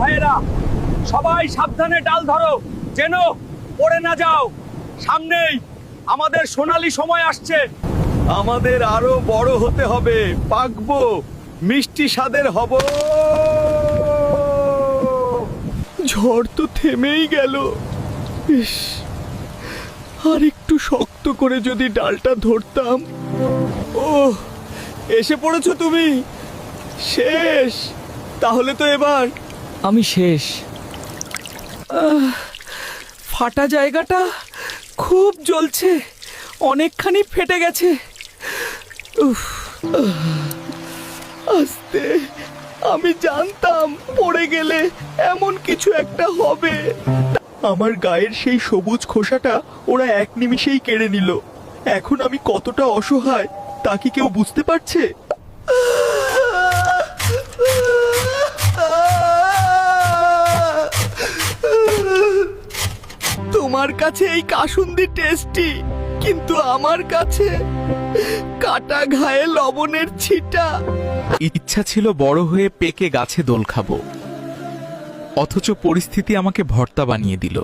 ভাইয়েরা, সবাই সাবধানে ডাল ধরো, যেন পড়ে না যাও। সামনেই আমাদের সোনালী সময় আসছে। আমাদের আরো বড় হতে হবে, পাকবো, মিষ্টি স্বাদের হব। ঝড় তো থেমেই গেল। ইস, আর একটু শক্ত করে যদি ডালটা ধরতাম। ও, এসে পড়েছো তুমি? শেষ? তাহলে তো এবার আমি শেষ। ফাটা জায়গাটা খুব জ্বলছে, অনেকখানি ফেটে গেছে। উফ, আস্তে, আমি জানতাম পড়ে গেলে এমন কিছু একটা হবে। আমার গায়ের সেই সবুজ খোসাটা ওরা এক নিমিষেই কেড়ে নিল। এখন আমি কতটা অসহায় তা কি কেউ বুঝতে পারছে? তোমার কাছে এই কাসুন্দি টেস্টি, কিন্তু আমার কাছে কাটা ঘায়ে লবণের ছিটা। ইচ্ছা ছিল বড় হয়ে পেকে গাছে দোল খাবো, অথচ পরিস্থিতি আমাকে ভর্তা বানিয়ে দিল।